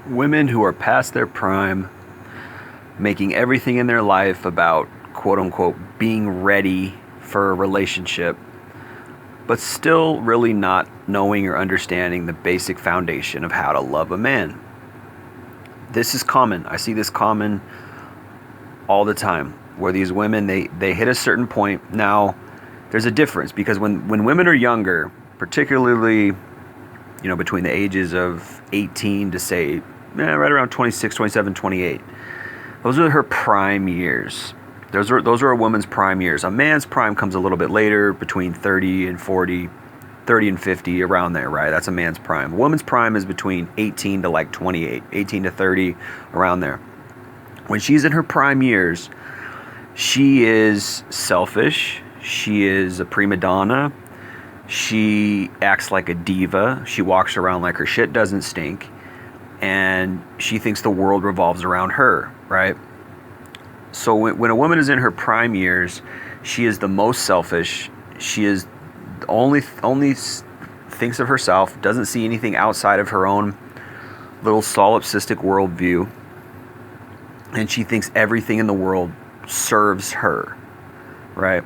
Women who are past their prime, making everything in their life about quote unquote being ready for a relationship, but still really not knowing or understanding the basic foundation of how to love a man. This is common. I see this common all the time, where these women, they hit a certain point. Now, there's a difference, because when women are younger, particularly, between the ages of 18 to say, right around 26, 27, 28, those are her prime years. Those are a woman's prime years. A man's prime comes a little bit later, between 30 and 40, 30 and 50, around there, right? That's a man's prime. A woman's prime is between 18 to like 28, 18 to 30, around there. When she's in her prime years, she is selfish. She is a prima donna. She acts like a diva. She walks around like her shit doesn't stink. And she thinks the world revolves around her, right? So when a woman is in her prime years, she is the most selfish. She is only thinks of herself, doesn't see anything outside of her own little solipsistic worldview. And she thinks everything in the world serves her, right?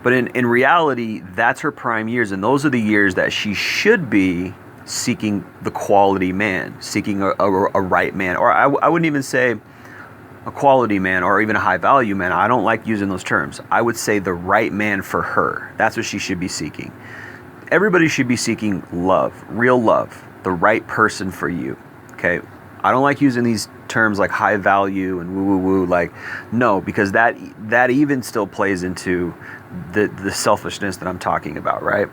But in reality, that's her prime years, and those are the years that she should be seeking the quality man, seeking a right man, or I wouldn't even say a quality man or even a high value man. I don't like using those terms. I would say the right man for her. That's what she should be seeking. Everybody should be seeking love, real love, the right person for you, okay? I don't like using these terms like high value and woo woo woo, like, no, because that even still plays into the selfishness that I'm talking about, right?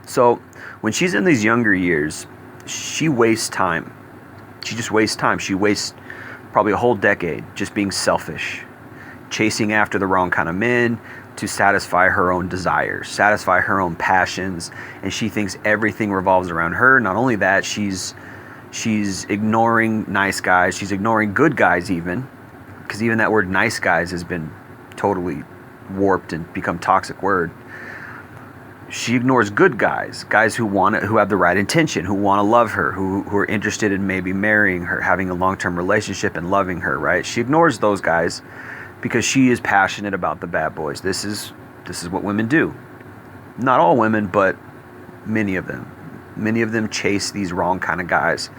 So when she's in these younger years, she wastes time. She just wastes time. She wastes probably a whole decade just being selfish, chasing after the wrong kind of men to satisfy her own desires, satisfy her own passions, and she thinks everything revolves around her. Not only that, she's ignoring nice guys. She's ignoring good guys even, because even that word nice guys has been totally warped and become a toxic word. She ignores good guys who have the right intention, who want to love her, who are interested in maybe marrying her, having a long-term relationship and loving her, right? She ignores those guys because she is passionate about the bad boys. This is what women do. Not all women, but many of them. Many of them chase these wrong kind of guys.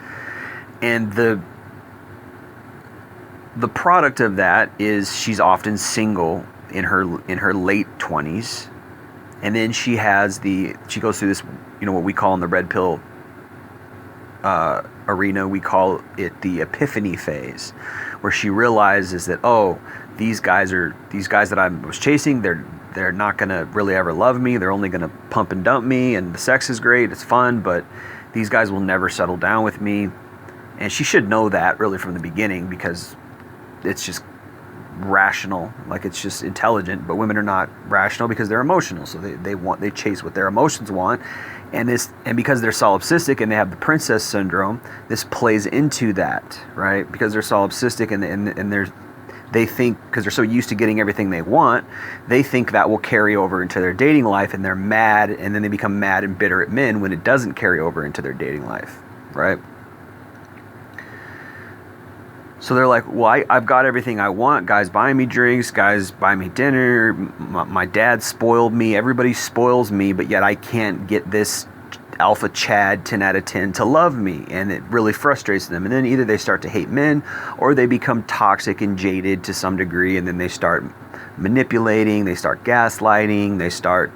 And the product of that is she's often single in her late 20s. And then she goes through this, what we call in the red pill arena, we call it the epiphany phase, where she realizes that, oh, these guys that I was chasing, they're not going to really ever love me. They're only going to pump and dump me, and the sex is great, it's fun, but these guys will never settle down with me. And she should know that really from the beginning, because it's just rational, like it's just intelligent. But women are not rational because they're emotional, so they chase what their emotions want, and because they're solipsistic and they have the princess syndrome, this plays into that, right? Because they're solipsistic and they think, because they're so used to getting everything they want, they think that will carry over into their dating life, and they're mad, and then they become mad and bitter at men when it doesn't carry over into their dating life, right? So they're like, well, I've got everything I want. Guys buy me drinks, guys buy me dinner, my dad spoiled me, everybody spoils me, but yet I can't get this alpha Chad 10 out of 10 to love me, and it really frustrates them. And then either they start to hate men, or they become toxic and jaded to some degree, and then they start manipulating, they start gaslighting, they start,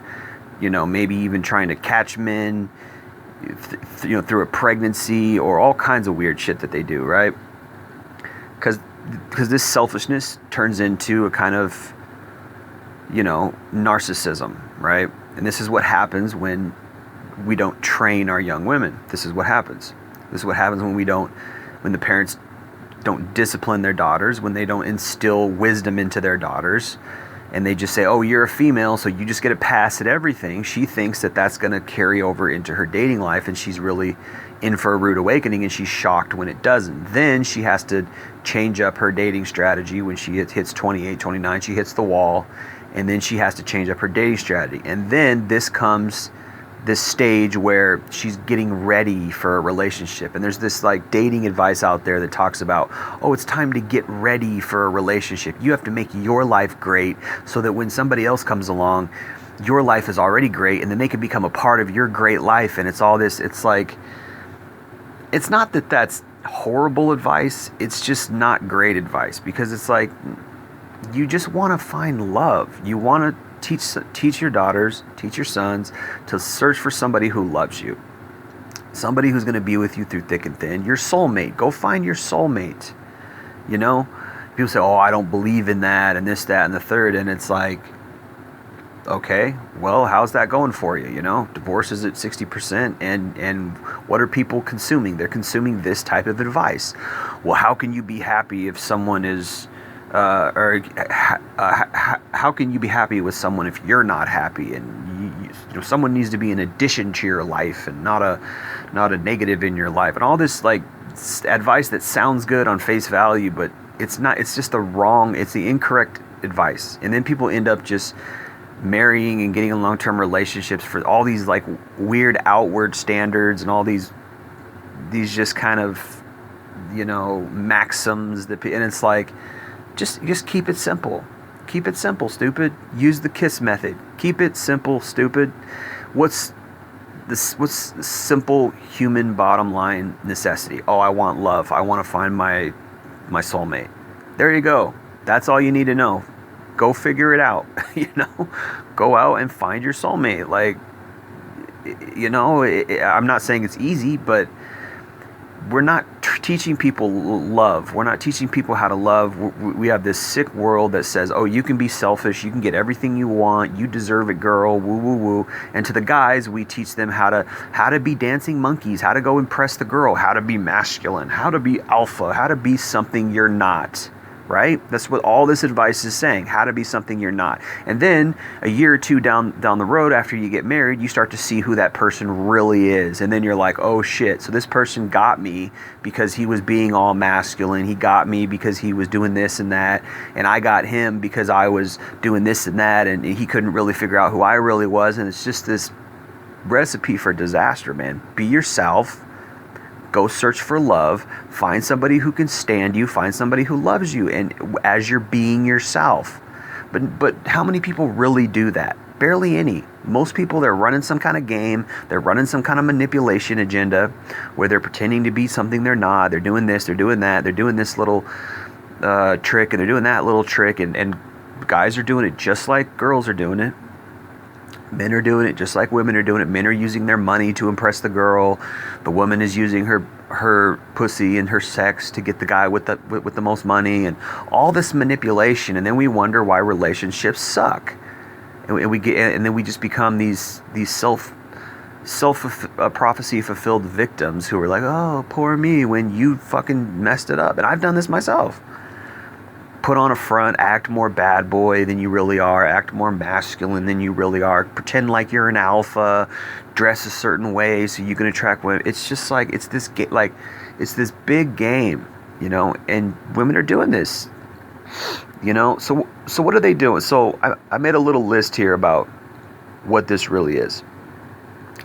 maybe even trying to catch men, through a pregnancy, or all kinds of weird shit that they do, right? Because this selfishness turns into a kind of, narcissism, right? And this is what happens when we don't train our young women. This is what happens. This is what happens when the parents don't discipline their daughters, when they don't instill wisdom into their daughters, and they just say, oh, you're a female, so you just get a pass at everything. She thinks that that's going to carry over into her dating life, and she's really in for a rude awakening, and she's shocked when it doesn't. Then she has to change up her dating strategy. When she hits 28, 29, she hits the wall, and then she has to change up her dating strategy. And then this comes this stage where she's getting ready for a relationship. And there's this like dating advice out there that talks about, oh, it's time to get ready for a relationship. You have to make your life great so that when somebody else comes along, your life is already great, and then they can become a part of your great life. And it's all this, it's like, it's not that that's horrible advice, it's just not great advice, because it's like, you just want to find love. You want to teach your daughters, teach your sons to search for somebody who loves you, somebody who's going to be with you through thick and thin, your soulmate. Go find your soulmate. You know, people say, oh, I don't believe in that and this, that, and the third. And it's like, okay, well, how's that going for you? You know, divorce is at 60%, and what are people consuming? They're consuming this type of advice. Well, how can you be happy if someone is how can you be happy with someone if you're not happy? And you know, someone needs to be an addition to your life and not a negative in your life. And all this like advice that sounds good on face value, but it's not. It's just it's the incorrect advice. And then people end up just marrying and getting in long-term relationships for all these like weird outward standards and all these just kind of, you know, maxims that, and it's like, just keep it simple. Keep it simple, stupid. Use the KISS method. Keep it simple, stupid. What's the simple human bottom line necessity? Oh, I want love. I want to find my soulmate. There you go. That's all you need to know. Go figure it out. You know, go out and find your soulmate. Like, you know, I'm not saying it's easy, but we're not teaching people love. We're not teaching people how to love. We have this sick world that says, oh, you can be selfish. You can get everything you want. You deserve it, girl. Woo, woo, woo. And to the guys, we teach them how to be dancing monkeys, how to go impress the girl, how to be masculine, how to be alpha, how to be something you're not. Right? That's what all this advice is saying, how to be something you're not. And then a year or two down the road after you get married, you start to see who that person really is. And then you're like, oh shit, so this person got me because he was being all masculine. He got me because he was doing this and that. And I got him because I was doing this and that. And he couldn't really figure out who I really was. And it's just this recipe for disaster, man. Be yourself. Go search for love, find somebody who can stand you, find somebody who loves you, and as you're being yourself. But how many people really do that? Barely any. Most people, they're running some kind of game, they're running some kind of manipulation agenda where they're pretending to be something they're not. They're doing this, they're doing that, they're doing this little trick, and they're doing that little trick, and guys are doing it just like girls are doing it. Men are doing it just like women are doing it. Men are using their money to impress the girl. The woman is using her pussy and her sex to get the guy with the most money, and all this manipulation. And then we wonder why relationships suck. And then we just become these self prophecy fulfilled victims who are like, oh, poor me, when you fucking messed it up. And I've done this myself. Put on a front, act more bad boy than you really are, act more masculine than you really are, pretend like you're an alpha, dress a certain way so you can attract women. It's just like, it's this big game, you know, and women are doing this, you know. So what are they doing? So I made a little list here about what this really is.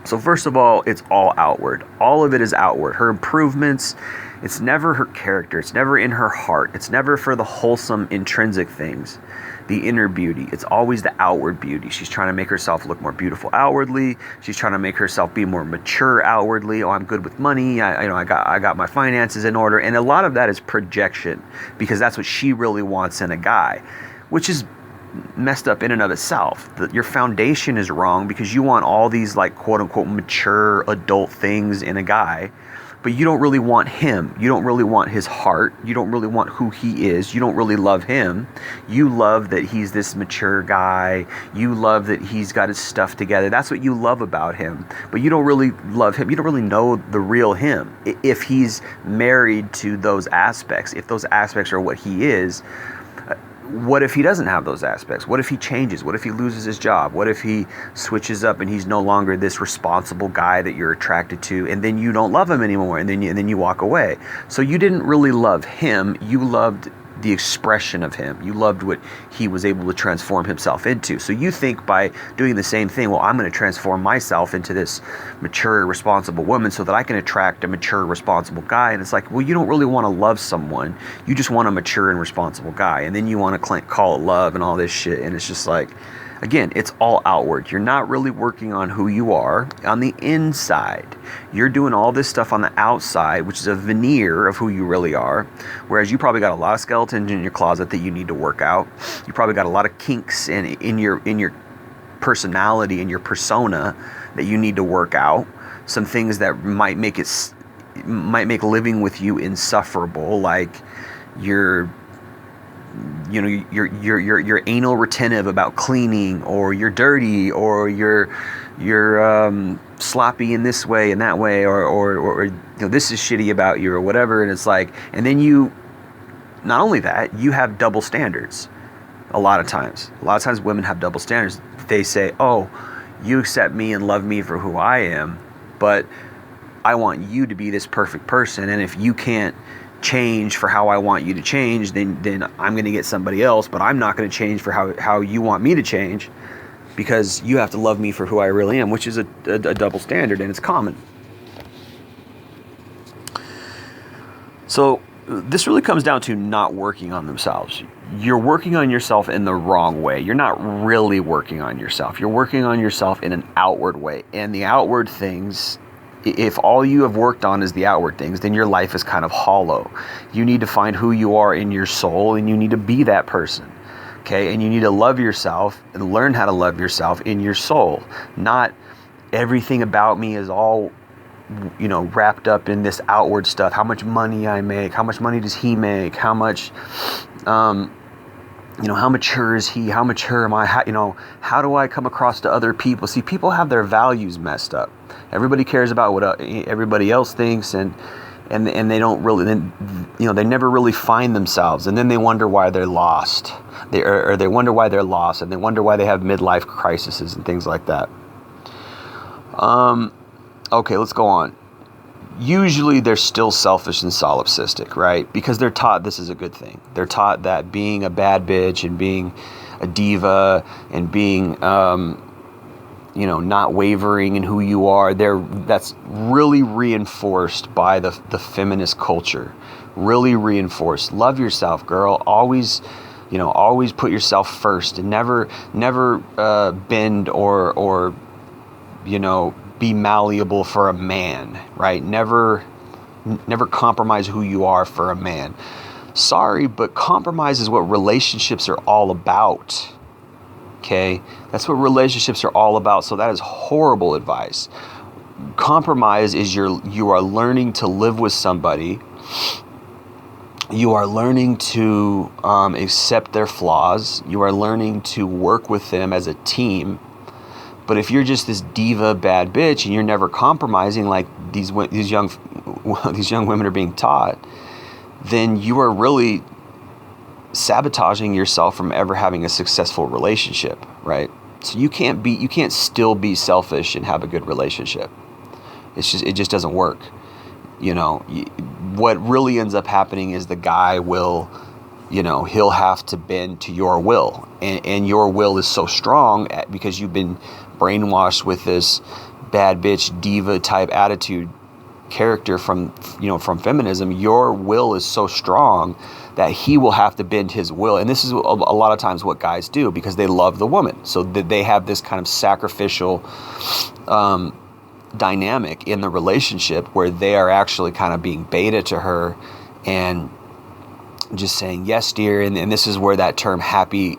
So first of all, it's all outward. All of it is outward. Her improvements, it's never her character. It's never in her heart. It's never for the wholesome, intrinsic things, the inner beauty. It's always the outward beauty. She's trying to make herself look more beautiful outwardly. She's trying to make herself be more mature outwardly. Oh, I'm good with money. I got my finances in order. And a lot of that is projection, because that's what she really wants in a guy, which is messed up in and of itself. Your foundation is wrong, because you want all these like quote unquote mature adult things in a guy, but you don't really want him. You don't really want his heart. You don't really want who he is. You don't really love him. You love that he's this mature guy. You love that he's got his stuff together. That's what you love about him. But you don't really love him. You don't really know the real him. If he's married to those aspects, if those aspects are what he is, what if he doesn't have those aspects? What if he changes? What if he loses his job? What if he switches up and he's no longer this responsible guy that you're attracted to, and then you don't love him anymore, and then you walk away? So you didn't really love him. You loved the expression of him. You loved what he was able to transform himself into. So you think by doing the same thing, well, I'm going to transform myself into this mature, responsible woman so that I can attract a mature, responsible guy. And it's like, well, you don't really want to love someone. You just want a mature and responsible guy. And then you want to call it love and all this shit. And it's just like, again, it's all outward. You're not really working on who you are on the inside. You're doing all this stuff on the outside, which is a veneer of who you really are. Whereas you probably got a lot of skeletons in your closet that you need to work out. You probably got a lot of kinks in your personality and your persona that you need to work out. Some things that might make living with you insufferable, like you're anal retentive about cleaning, or you're dirty, or you're sloppy in this way and that way, or this is shitty about you or whatever. And it's like, and then not only that, you have double standards. A lot of times women have double standards. They say, oh, you accept me and love me for who I am, but I want you to be this perfect person, and if you can't change for how I want you to change, then I'm going to get somebody else, but I'm not going to change for how you want me to change, because you have to love me for who I really am, which is a double standard, and it's common. So this really comes down to not working on themselves. You're working on yourself in the wrong way. You're not really working on yourself. You're working on yourself in an outward way, and the outward things, if all you have worked on is the outward things, then your life is kind of hollow. You need to find who you are in your soul, and you need to be that person. Okay? And you need to love yourself and learn how to love yourself in your soul. Not everything about me is all, wrapped up in this outward stuff. How much money I make, how much money does he make, how much, how mature is he, how mature am I, how do I come across to other people? See, people have their values messed up. Everybody cares about what everybody else thinks, and they don't really, they never really find themselves, and then they wonder why they're lost. They wonder why they're lost, and they wonder why they have midlife crises and things like that. Okay, let's go on. Usually they're still selfish and solipsistic, right? Because they're taught this is a good thing. They're taught that being a bad bitch and being a diva and being, not wavering in who you are, that's really reinforced by the feminist culture. Really reinforced. Love yourself, girl. Always put yourself first, and never bend or be malleable for a man, right? Never compromise who you are for a man. Sorry, but compromise is what relationships are all about. Okay? That's what relationships are all about. So that is horrible advice. Compromise is you are learning to live with somebody. You are learning to accept their flaws. You are learning to work with them as a team. But if you're just this diva bad bitch and you're never compromising, like these young women are being taught, then you are really sabotaging yourself from ever having a successful relationship, right? So you can't still be selfish and have a good relationship. It just doesn't work. What really ends up happening is the guy will, he'll have to bend to your will, and your will is so strong because you've been brainwashed with this bad bitch diva type attitude character from feminism. Your will is so strong that he will have to bend his will. And this is a lot of times what guys do, because they love the woman. So they have this kind of sacrificial dynamic in the relationship where they are actually kind of being beta to her and just saying, yes, dear. And this is where that term happy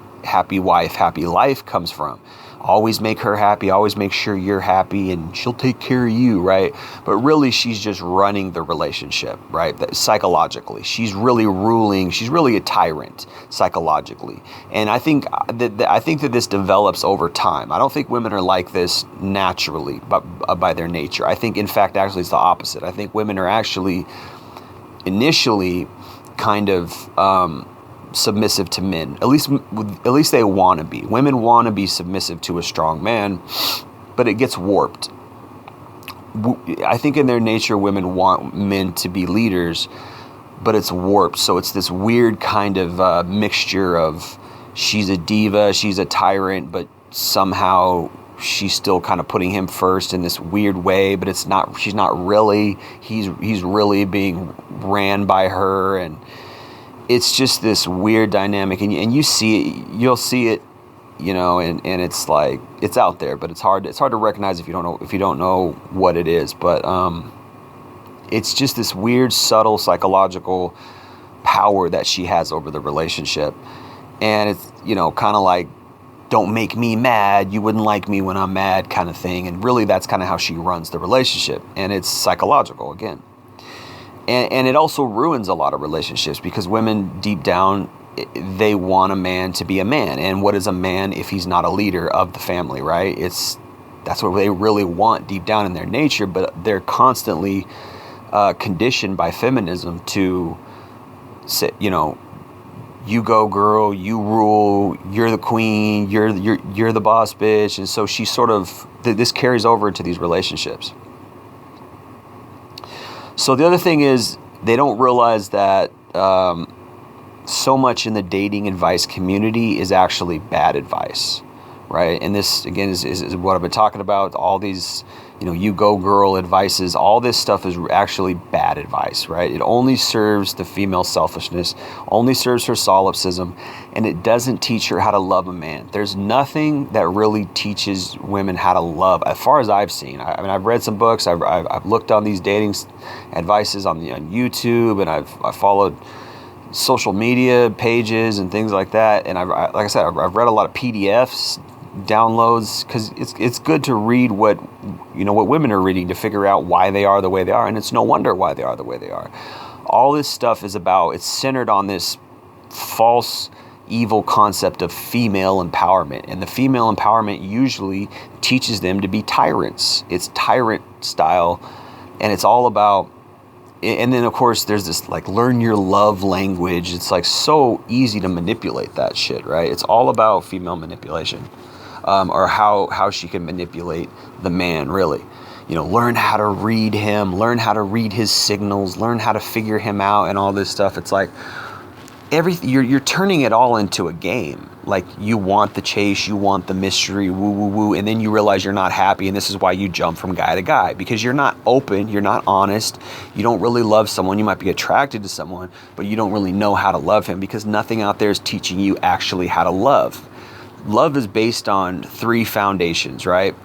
wife, happy life comes from. Always make her happy, always make sure you're happy, and she'll take care of you, right? But really, she's just running the relationship, right? Psychologically, she's really ruling. She's really a tyrant psychologically, and I think that this develops over time. I don't think women are like this naturally, but by their nature. I think, in fact, actually, it's the opposite. I think women are actually initially kind of submissive to men. At least they want to be. Women want to be submissive to a strong man, but it gets warped. I think in their nature, women want men to be leaders, but it's warped. So it's this weird kind of mixture of she's a diva, she's a tyrant, but somehow she's still kind of putting him first in this weird way, but it's not, she's not really, he's really being ran by her. And it's just this weird dynamic, and you'll see it, you know, and it's like, it's out there, but it's hard to recognize if you don't know what it is. But it's just this weird, subtle psychological power that she has over the relationship. And it's, you know, kind of like, don't make me mad, you wouldn't like me when I'm mad kind of thing. And really that's kind of how she runs the relationship. And it's psychological again. And it also ruins a lot of relationships, because women deep down, they want a man to be a man. And what is a man if he's not a leader of the family, right? That's what they really want deep down in their nature, but they're constantly conditioned by feminism to say, you know, you go girl, you rule, you're the queen, you're the boss bitch. And so she sort of, this carries over into these relationships. So the other thing is, they don't realize that so much in the dating advice community is actually bad advice, right? And this, again, is what I've been talking about. All these, you know, you go girl advices, all this stuff is actually bad advice, right? It only serves the female selfishness, only serves her solipsism, and it doesn't teach her how to love a man. There's nothing that really teaches women how to love, as far as I've seen. I mean, I've read some books, I've looked on these dating advices on YouTube, and I've followed social media pages and things like that. And like I said, I've read a lot of PDFs, downloads, because it's good to read what women are reading to figure out why they are the way they are. And it's no wonder why they are the way they are. All this stuff is it's centered on this false, evil concept of female empowerment. And the female empowerment usually teaches them to be tyrants. It's tyrant style, and it's all about. And then, of course, there's this, like, learn your love language. It's, like, so easy to manipulate that shit, right? It's all about female manipulation, or how she can manipulate the man, really. You know, learn how to read him, learn how to read his signals, learn how to figure him out, and all this stuff. It's like, everything, you're turning it all into a game. Like, you want the chase, you want the mystery, woo woo woo, and then you realize you're not happy, and this is why you jump from guy to guy, because you're not open, you're not honest, you don't really love someone. You might be attracted to someone, but you don't really know how to love him, because nothing out there is teaching you actually how to love. Love is based on 3 foundations, right?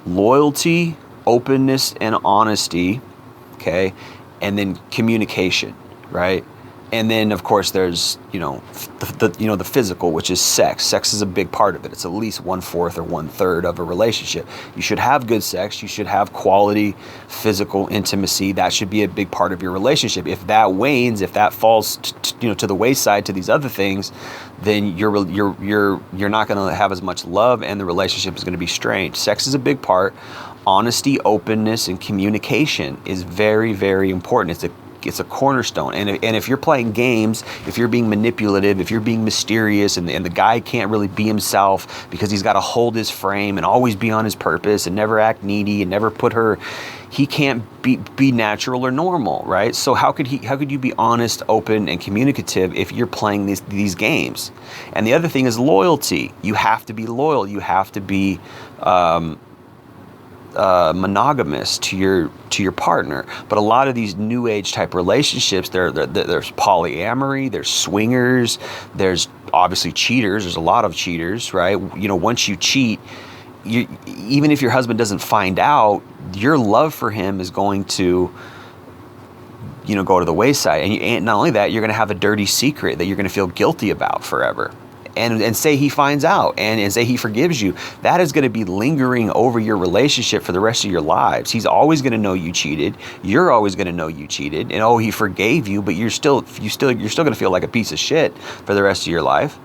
Loyalty, openness, and honesty, okay? And then communication, right? And then, of course, there's, the physical, which is sex. Sex is a big part of it. It's at least 1/4 or 1/3 of a relationship. You should have good sex. You should have quality physical intimacy. That should be a big part of your relationship. If that wanes, if that falls, to the wayside to these other things, then you're not going to have as much love, and the relationship is going to be strained. Sex is a big part. Honesty, openness, and communication is very, very important. It's a cornerstone. And if you're playing games, if you're being manipulative, if you're being mysterious, and the guy can't really be himself because he's got to hold his frame and always be on his purpose and never act needy and never he can't be natural or normal, right? So how could you be honest, open, and communicative if you're playing these games? And the other thing is loyalty. You have to be loyal. You have to be monogamous to your partner. But a lot of these new age type relationships, there's polyamory, there's swingers, there's obviously cheaters. There's a lot of cheaters, right? Once you cheat, even if your husband doesn't find out, your love for him is going to go to the wayside. And not only that, you're going to have a dirty secret that you're going to feel guilty about forever. And say he finds out and say he forgives you, that is going to be lingering over your relationship for the rest of your lives. He's always going to know you cheated. You're always going to know you cheated. And he forgave you, but you're still going to feel like a piece of shit for the rest of your life.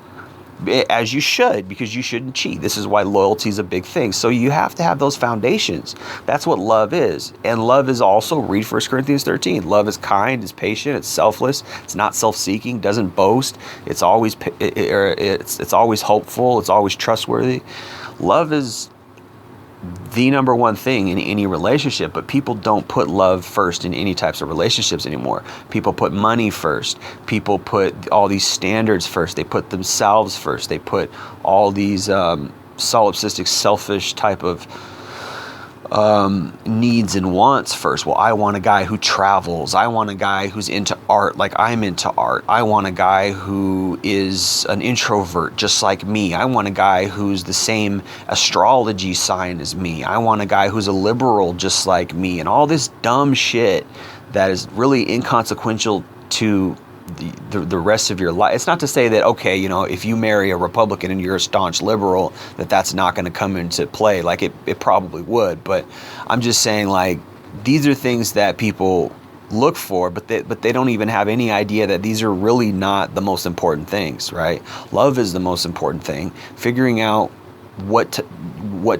As you should, because you shouldn't cheat. This is why loyalty is a big thing. So you have to have those foundations. That's what love is. And love is also, read 1 Corinthians 13. Love is kind, it's patient, it's selfless, it's not self-seeking, doesn't boast, it's always it's always hopeful, it's always trustworthy. Love is the number one thing in any relationship, but people don't put love first in any types of relationships anymore. People put money first. People put all these standards first. They put themselves first. They put all these solipsistic, selfish type of needs and wants first. Well, I want a guy who travels. I want a guy who's into art like I'm into art. I want a guy who is an introvert just like me. I want a guy who's the same astrology sign as me. I want a guy who's a liberal just like me. And all this dumb shit that is really inconsequential to the rest of your life. It's not to say that, okay, you know, if you marry a Republican and you're a staunch liberal, that's not going to come into play. Like it probably would, but I'm just saying, like, these are things that people look for, but they don't even have any idea that these are really not the most important things, right? Love is the most important thing. Figuring out what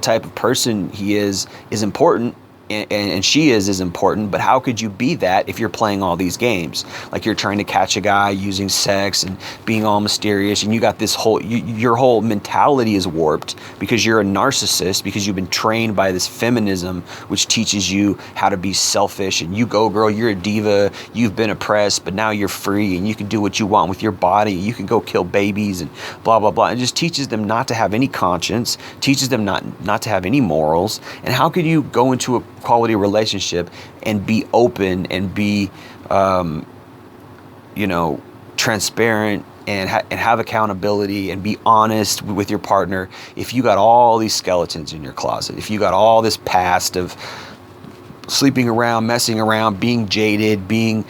type of person he is important. And she is important, but how could you be that if you're playing all these games? Like, you're trying to catch a guy using sex and being all mysterious, and you got this whole, your whole mentality is warped because you're a narcissist, because you've been trained by this feminism, which teaches you how to be selfish, and you go, girl, you're a diva, you've been oppressed, but now you're free, and you can do what you want with your body, you can go kill babies, and blah, blah, blah. It just teaches them not to have any conscience, teaches them not to have any morals. And how could you go into a quality relationship and be open and be transparent and have accountability and be honest with your partner if you got all these skeletons in your closet, if you got all this past of sleeping around, messing around, being jaded, being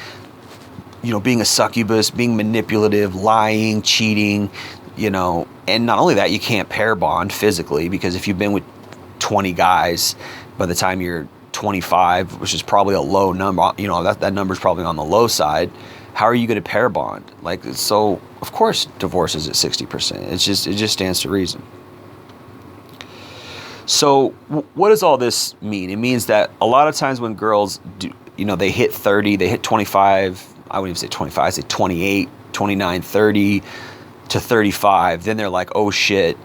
a succubus, being manipulative, lying, cheating, and not only that, you can't pair bond physically, because if you've been with 20 guys, by the time you're 25, which is probably a low number, that number's probably on the low side. How are you going to pair bond? Like, so of course divorce is at 60%. It just stands to reason. So what does all this mean? It means that a lot of times when girls do, they hit 30, they hit 25, I wouldn't even say 25, I say 28, 29, 30 to 35, then they're like, oh shit,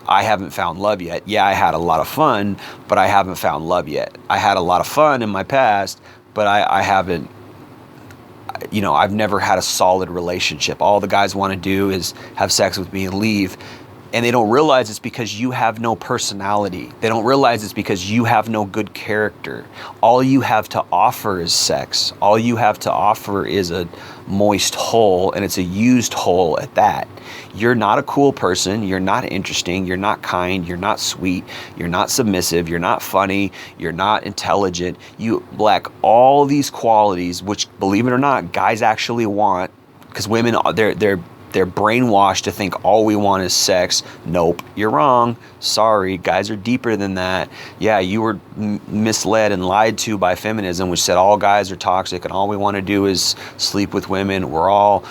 I haven't found love yet. Yeah, I had a lot of fun, but I haven't found love yet. I had a lot of fun in my past, but I haven't, I've never had a solid relationship. All the guys want to do is have sex with me and leave. And they don't realize it's because you have no personality. They don't realize it's because you have no good character. All you have to offer is sex. All you have to offer is a moist hole, and it's a used hole at that. You're not a cool person. You're not interesting. You're not kind. You're not sweet. You're not submissive. You're not funny. You're not intelligent. You lack all these qualities, which, believe it or not, guys actually want, because women, they're brainwashed to think all we want is sex. Nope, you're wrong. Sorry, guys are deeper than that. Yeah, you were misled and lied to by feminism, which said all guys are toxic and all we want to do is sleep with women. We're all,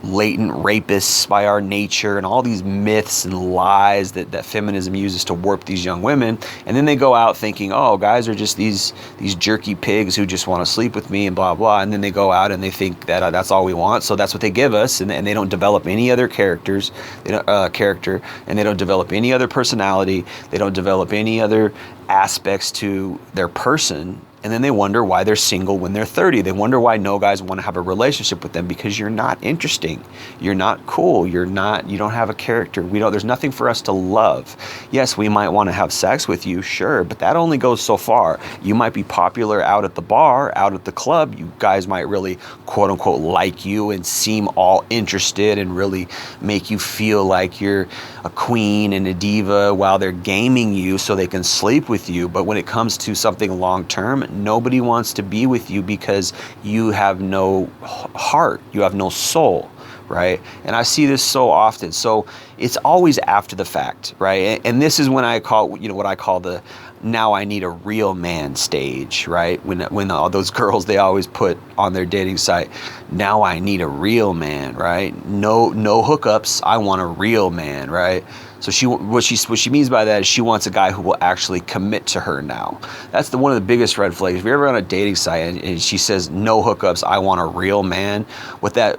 latent rapists by our nature, and all these myths and lies that feminism uses to warp these young women. And then they go out thinking, oh, guys are just these jerky pigs who just want to sleep with me and blah, blah. And then they go out and they think that that's all we want. So that's what they give us. And they don't develop any other character, and they don't develop any other personality. They don't develop any other aspects to their person. And then they wonder why they're single when they're 30. They wonder why no guys want to have a relationship with them, because you're not interesting. You're not cool. You don't have a character. There's nothing for us to love. Yes, we might want to have sex with you, sure, but that only goes so far. You might be popular out at the bar, out at the club. You guys might really, quote unquote, like you and seem all interested and really make you feel like you're a queen and a diva while they're gaming you so they can sleep with you. But when it comes to something long term, nobody wants to be with you because you have no heart, you have no soul, right? And I see this so often. So it's always after the fact, right? And this is when I call, what I call the now I need a real man stage, right? When all those girls, they always put on their dating site, now I need a real man, right? No hookups, I want a real man, right? So what she means by that is she wants a guy who will actually commit to her now. That's one of the biggest red flags. If you're ever on a dating site and she says no hookups, I want a real man,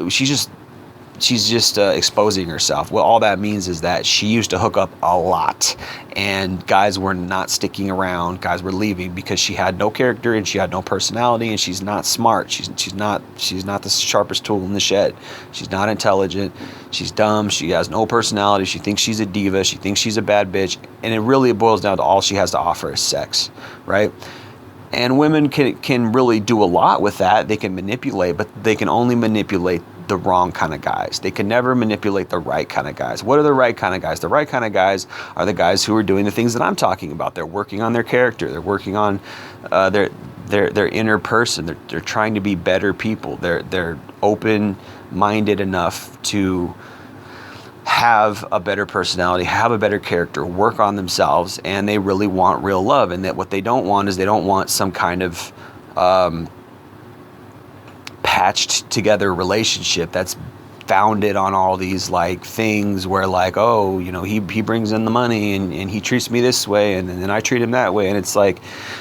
she's just exposing herself. Well, all that means is that she used to hook up a lot, and guys were not sticking around. Guys were leaving because she had no character and she had no personality, and she's not smart. She's not the sharpest tool in the shed. She's not intelligent. She's dumb. She has no personality. She thinks she's a diva. She thinks she's a bad bitch, and it really boils down to all she has to offer is sex, right? And women can really do a lot with that. They can manipulate, but they can only manipulate the wrong kind of guys. They can never manipulate the right kind of guys. What are the right kind of guys? The right kind of guys are the guys who are doing the things that I'm talking about. They're working on their character. They're working on their inner person. They're trying to be better people. They're open-minded enough to have a better personality, have a better character, work on themselves, and they really want real love. And that what they don't want is they don't want some kind of patched together relationship that's founded on all these like things where like, oh, you know, he brings in the money and he treats me this way and then I treat him that way, and it's like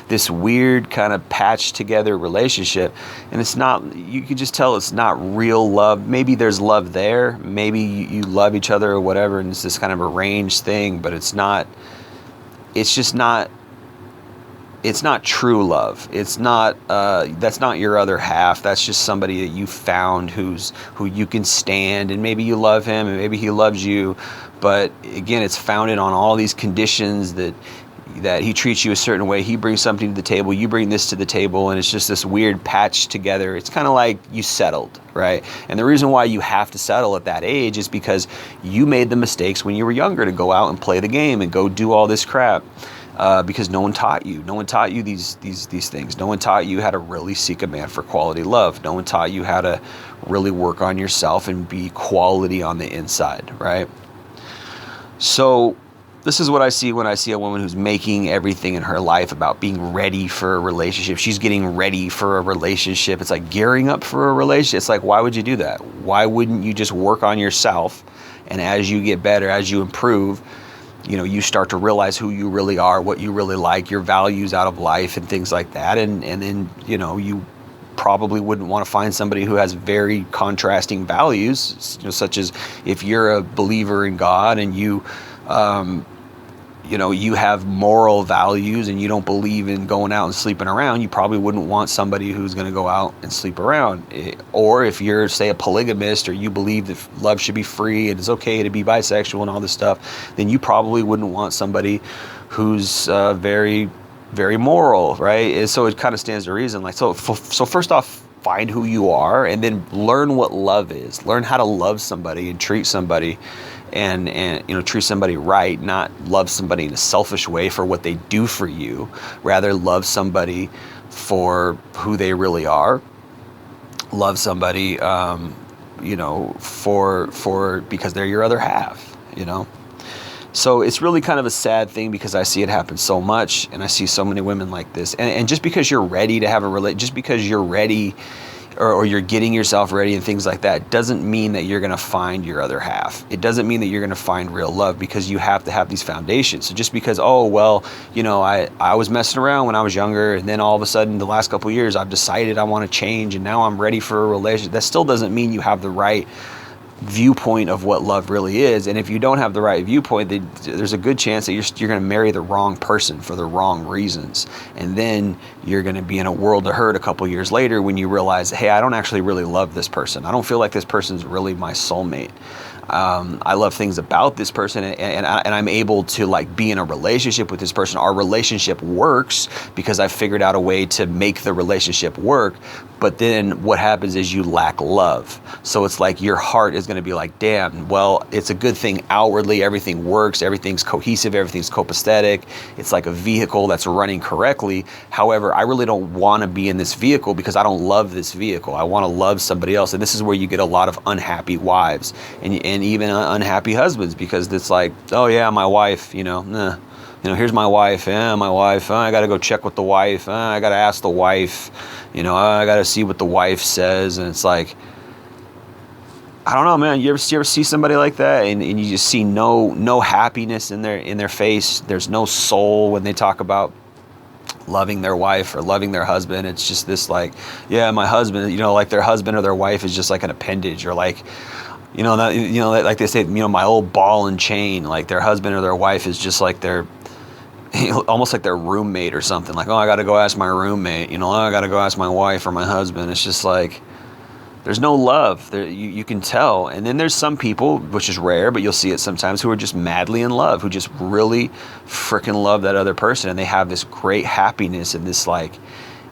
this weird kind of patched together relationship, and it's not, you can just tell it's not real love. Maybe there's love there, maybe you love each other or whatever, and it's this kind of arranged thing, but it's not true love. It's not, that's not your other half. That's just somebody that you found who you can stand, and maybe you love him and maybe he loves you. But again, it's founded on all these conditions that he treats you a certain way. He brings something to the table. You bring this to the table, and it's just this weird patch together. It's kind of like you settled, right? And the reason why you have to settle at that age is because you made the mistakes when you were younger to go out and play the game and go do all this crap. Because no one taught you. No one taught you these things. No one taught you how to really seek a man for quality love. No one taught you how to really work on yourself and be quality on the inside, right? So this is what I see when I see a woman who's making everything in her life about being ready for a relationship. She's getting ready for a relationship. It's like gearing up for a relationship. It's like, why would you do that? Why wouldn't you just work on yourself? And as you get better, as you improve, you know, you start to realize who you really are, what you really like, your values out of life and things like that. And then, you know, you probably wouldn't want to find somebody who has very contrasting values, you know, such as if you're a believer in God and you know, you have moral values and you don't believe in going out and sleeping around, you probably wouldn't want somebody who's going to go out and sleep around. Or if you're, say, a polygamist, or you believe that love should be free and it's okay to be bisexual and all this stuff, then you probably wouldn't want somebody who's very, very moral, right? So it kind of stands to reason. Like, so first off, find who you are, and then learn what love is. Learn how to love somebody and treat somebody. And you know, treat somebody right, not love somebody in a selfish way for what they do for you. Rather, love somebody for who they really are. Love somebody, you know, for because they're your other half. You know, so it's really kind of a sad thing because I see it happen so much, and I see so many women like this. And just because you're ready to have a relationship, just because you're ready, or you're getting yourself ready and things like that, doesn't mean that you're going to find your other half. It doesn't mean that you're going to find real love, because you have to have these foundations. So just because, oh, well, you know, I was messing around when I was younger, and then all of a sudden the last couple of years I've decided I want to change and now I'm ready for a relationship, that still doesn't mean you have the right viewpoint of what love really is. And if you don't have the right viewpoint, then there's a good chance that you're going to marry the wrong person for the wrong reasons, and then you're going to be in a world of hurt a couple years later when you realize, hey, I don't actually really love this person. I don't feel like this person's really my soulmate. I love things about this person, and I'm able to like be in a relationship with this person. Our relationship works because I've figured out a way to make the relationship work. But then what happens is you lack love. So it's like your heart is going to be like, damn, well, it's a good thing outwardly. Everything works. Everything's cohesive. Everything's copacetic. It's like a vehicle that's running correctly. However, I really don't want to be in this vehicle because I don't love this vehicle. I want to love somebody else. And this is where you get a lot of unhappy wives and even unhappy husbands, because it's like, oh yeah, my wife, you know, here's my wife. My wife. I got to go check with the wife. I got to ask the wife. You know, I got to see what the wife says. And it's like, I don't know, man. You ever see somebody like that, and you just see no happiness in their face. There's no soul when they talk about loving their wife or loving their husband. It's just this like, yeah, my husband. You know, like their husband or their wife is just like an appendage, or like, Like they say, my old ball and chain, like their husband or their wife is just like their, almost like their roommate or something. Like, oh, I got to go ask my roommate, oh, I got to go ask my wife or my husband. It's just like, there's no love there. You can tell. And then there's some people, which is rare, but you'll see it sometimes, who are just madly in love, who just really freaking love that other person. And they have this great happiness and this like,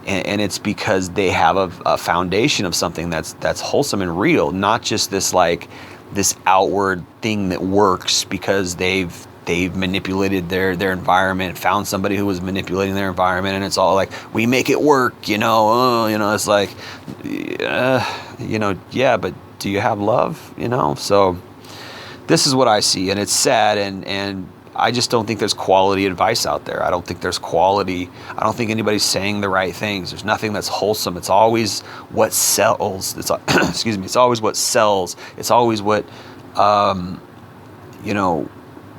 and it's because they have a foundation of something that's wholesome and real, not just this like this outward thing that works because they've manipulated their environment, found somebody who was manipulating their environment, and it's all like, we make it work, it's like, yeah, but do you have love, So this is what I see, and it's sad, and I just don't think there's quality advice out there. I don't think there's quality. I don't think anybody's saying the right things. There's nothing that's wholesome. It's always what sells. It's excuse me. It's always what sells. It's always what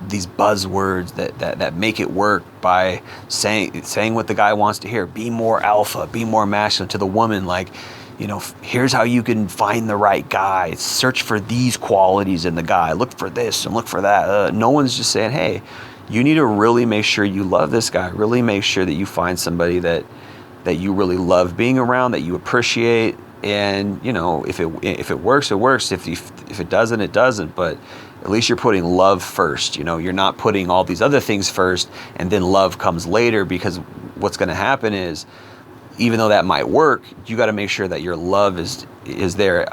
these buzzwords that make it work by saying what the guy wants to hear. Be more alpha, be more masculine. To the woman, like, here's how you can find the right guy. Search for these qualities in the guy. Look for this and look for that. No one's just saying, hey, you need to really make sure you love this guy. Really make sure that you find somebody that you really love being around, that you appreciate. And, if it works, it works. If it doesn't, it doesn't. But at least you're putting love first. You're not putting all these other things first and then love comes later, because what's going to happen is, even though that might work, you got to make sure that your love is there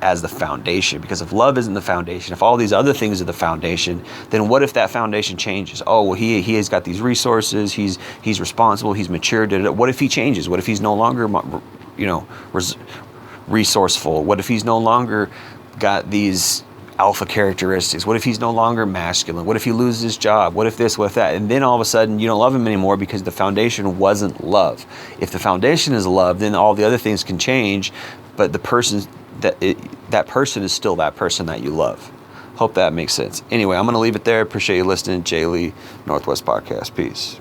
as the foundation. Because if love isn't the foundation, if all these other things are the foundation, then what if that foundation changes? Oh, well, he has got these resources. He's responsible. He's matured. What if he changes? What if he's no longer, resourceful? What if he's no longer got these alpha characteristics? What if he's no longer masculine? What if he loses his job? What if this, what if that? And then all of a sudden you don't love him anymore because the foundation wasn't love. If the foundation is love, then all the other things can change, but the person that person is still that person that you love. Hope that makes sense. Anyway, I'm going to leave it there. Appreciate you listening. Jay Lee, Northwest Podcast. Peace.